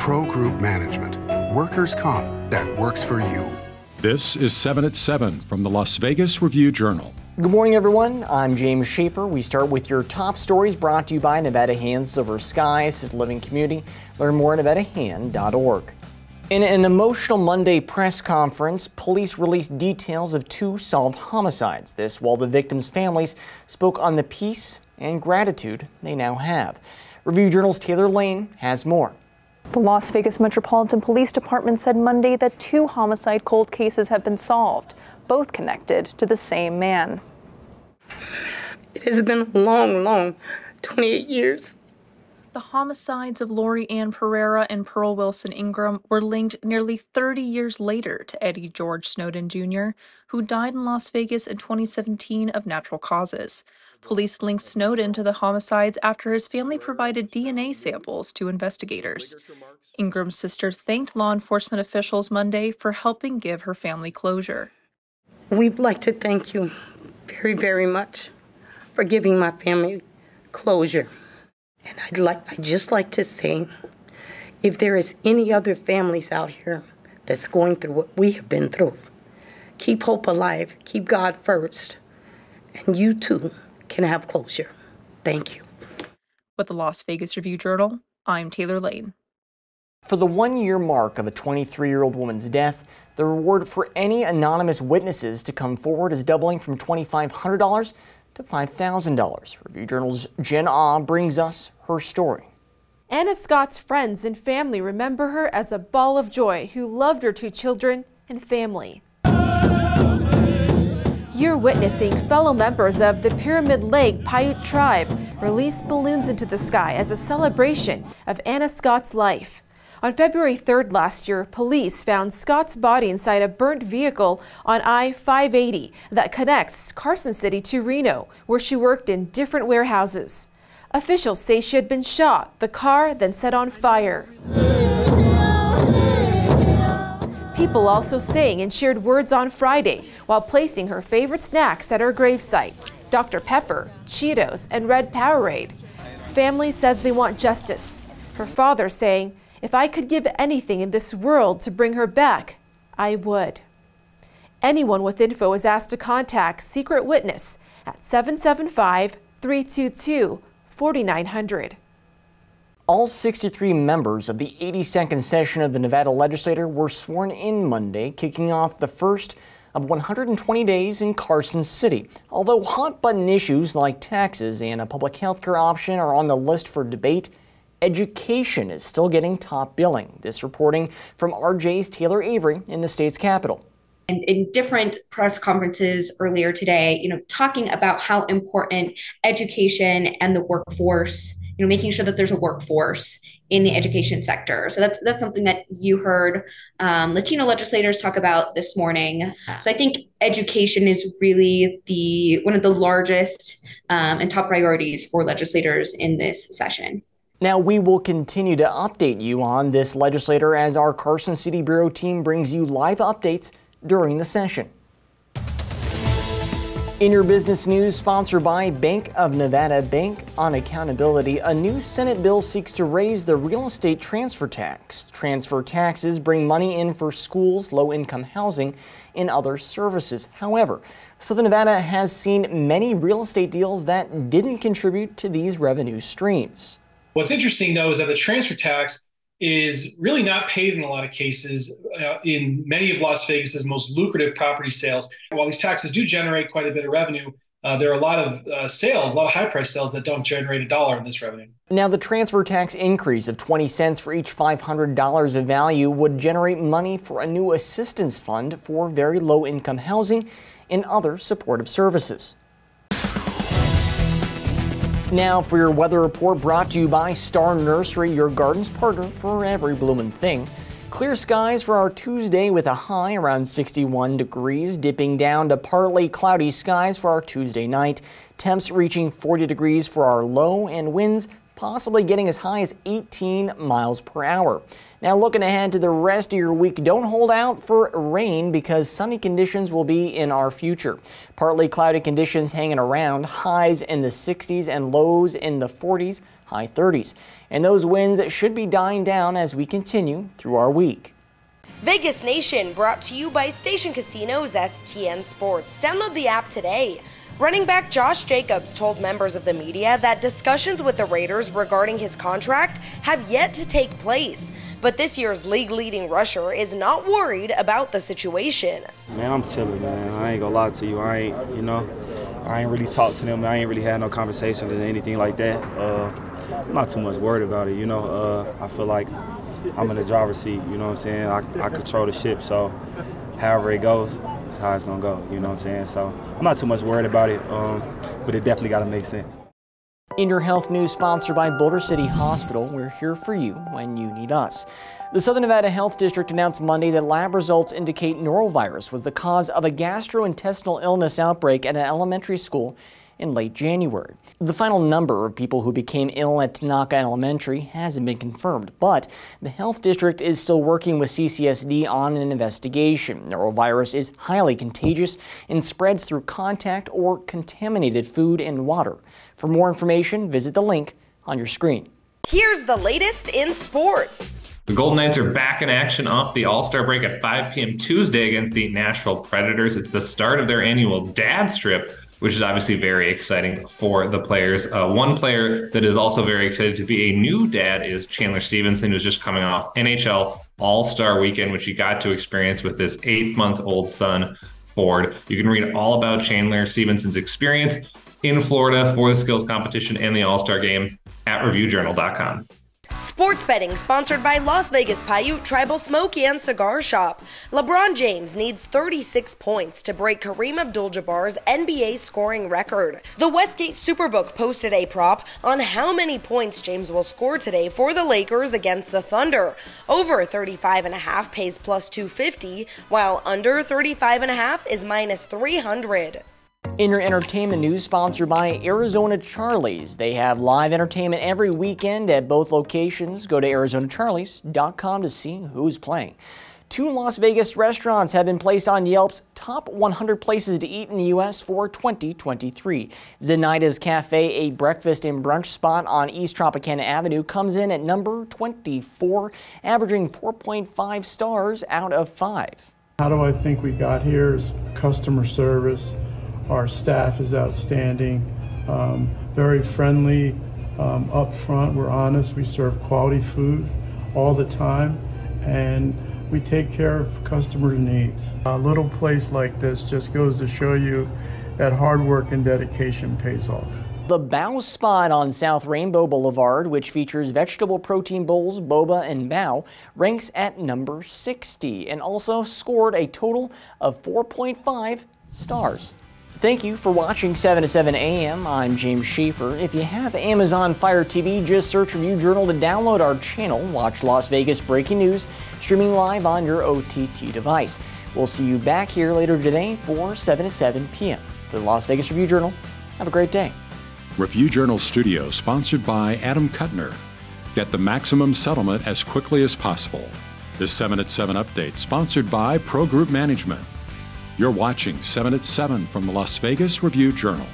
Pro Group Management. Workers' comp that works for you. This is 7 at 7 from the Las Vegas Review-Journal. Good morning, everyone. I'm James Schaefer. We start with your top stories brought to you by Nevada Hand Silver Sky, Assisted Living Community. Learn more at nevadahand.org. In an emotional Monday press conference, police released details of 2 solved homicides. This while the victims' families spoke on the peace and gratitude they now have. Review-Journal's Taylor Lane has more. The Las Vegas Metropolitan Police Department said Monday that 2 homicide cold cases have been solved, both connected to the same man. It has been a long 28 years. The homicides of Lori Ann Pereira and Pearl Wilson Ingram were linked nearly 30 years later to Eddie George Snowden Jr., who died in Las Vegas in 2017 of natural causes. Police linked Snowden to the homicides after his family provided DNA samples to investigators. Ingram's sister thanked law enforcement officials Monday for helping give her family closure. We'd like to thank you very, very much for giving my family closure. And I'd just like to say, if there is any other families out here that's going through what we have been through, keep hope alive, keep God first, and you too can have closure. Thank you. With the Las Vegas Review-Journal, I'm Taylor Lane. For the 1-year mark of a 23-year-old woman's death, the reward for any anonymous witnesses to come forward is doubling from $2,500 to $5,000. Review-Journal's Jen Ah brings us her story. Anna Scott's friends and family remember her as a ball of joy who loved her 2 children and family. You're witnessing fellow members of the Pyramid Lake Paiute tribe release balloons into the sky as a celebration of Anna Scott's life. On February 3rd last year, police found Scott's body inside a burnt vehicle on I-580 that connects Carson City to Reno, where she worked in different warehouses. Officials say she had been shot, the car then set on fire. People also sang and shared words on Friday while placing her favorite snacks at her gravesite: Dr. Pepper, Cheetos, and Red Powerade. Family says they want justice. Her father saying, "If I could give anything in this world to bring her back, I would." Anyone with info is asked to contact Secret Witness at 775-322-4900. All 63 members of the 82nd session of the Nevada Legislature were sworn in Monday, kicking off the first of 120 days in Carson City. Although hot-button issues like taxes and a public health care option are on the list for debate, education is still getting top billing. This reporting from RJ's Taylor Avery in the state's capital. And in different press conferences earlier today, talking about how important education and the workforce, making sure that there's a workforce in the education sector. So that's something that you heard Latino legislators talk about this morning. So I think education is really one of the largest and top priorities for legislators in this session. Now, we will continue to update you on this legislator as our Carson City Bureau team brings you live updates during the session. In your business news, sponsored by Bank of Nevada Bank on Accountability, a new Senate bill seeks to raise the real estate transfer tax. Transfer taxes bring money in for schools, low-income housing, and other services. However, Southern Nevada has seen many real estate deals that didn't contribute to these revenue streams. What's interesting, though, is that the transfer tax is really not paid in a lot of cases in many of Las Vegas's most lucrative property sales. While these taxes do generate quite a bit of revenue, there are a lot of sales, a lot of high-price sales that don't generate a dollar in this revenue. Now, the transfer tax increase of 20 cents for each $500 of value would generate money for a new assistance fund for very low-income housing and other supportive services. Now for your weather report, brought to you by Star Nursery, your garden's partner for every bloomin' thing. Clear skies for our Tuesday with a high around 61 degrees, dipping down to partly cloudy skies for our Tuesday night. Temps reaching 40 degrees for our low, and winds possibly getting as high as 18 miles per hour. Now looking ahead to the rest of your week, don't hold out for rain because sunny conditions will be in our future. Partly cloudy conditions hanging around, highs in the 60s and lows in the 40s, high 30s. And those winds should be dying down as we continue through our week. Vegas Nation brought to you by Station Casino's STN Sports. Download the app today. Running back Josh Jacobs told members of the media that discussions with the Raiders regarding his contract have yet to take place. But this year's league-leading rusher is not worried about the situation. Man, I'm chilling, man. I ain't gonna lie to you. I ain't really talked to them. I ain't really had no conversation or anything like that. I'm not too much worried about it, I feel like I'm in the driver's seat, you know what I'm saying? I control the ship, so however it goes, that's how it's gonna go, you know what I'm saying? So I'm not too much worried about it, but it definitely gotta make sense. In your health news, sponsored by Boulder City Hospital, we're here for you when you need us. The Southern Nevada Health District announced Monday that lab results indicate norovirus was the cause of a gastrointestinal illness outbreak at an elementary school in late January. The final number of people who became ill at Tanaka Elementary hasn't been confirmed, but the health district is still working with CCSD on an investigation. Norovirus is highly contagious and spreads through contact or contaminated food and water. For more information, visit the link on your screen. Here's the latest in sports. The Golden Knights are back in action off the All-Star break at 5 p.m. Tuesday against the Nashville Predators. It's the start of their annual dad strip, which is obviously very exciting for the players. One player that is also very excited to be a new dad is Chandler Stevenson, who's just coming off NHL All-Star Weekend, which he got to experience with his 8-month-old son, Ford. You can read all about Chandler Stevenson's experience in Florida for the skills competition and the All-Star game at reviewjournal.com. Sports betting sponsored by Las Vegas Paiute Tribal Smoke and Cigar Shop. LeBron James needs 36 points to break Kareem Abdul-Jabbar's NBA scoring record. The Westgate Superbook posted a prop on how many points James will score today for the Lakers against the Thunder. Over 35.5 pays plus 250, while under 35.5 is minus 300. In your entertainment news, sponsored by Arizona Charlie's. They have live entertainment every weekend at both locations. Go to ArizonaCharlies.com to see who's playing. 2 Las Vegas restaurants have been placed on Yelp's top 100 places to eat in the U.S. for 2023. Zenaida's Cafe, a breakfast and brunch spot on East Tropicana Avenue, comes in at number 24, averaging 4.5 stars out of 5. How do I think we got here is customer service. Our staff is outstanding, very friendly, upfront. We're honest. We serve quality food all the time, and we take care of customer needs. A little place like this just goes to show you that hard work and dedication pays off. The Bao spot on South Rainbow Boulevard, which features vegetable protein bowls, boba, and bao, ranks at number 60 and also scored a total of 4.5 stars. Thank you for watching 7 to 7 a.m. I'm James Schaefer. If you have Amazon Fire TV, just search Review Journal to download our channel. Watch Las Vegas breaking news, streaming live on your OTT device. We'll see you back here later today for 7 to 7 p.m. For the Las Vegas Review Journal, have a great day. Review Journal Studio, sponsored by Adam Kuttner. Get the maximum settlement as quickly as possible. This 7 at 7 update, sponsored by Pro Group Management. You're watching 7 at 7 from the Las Vegas Review Journal.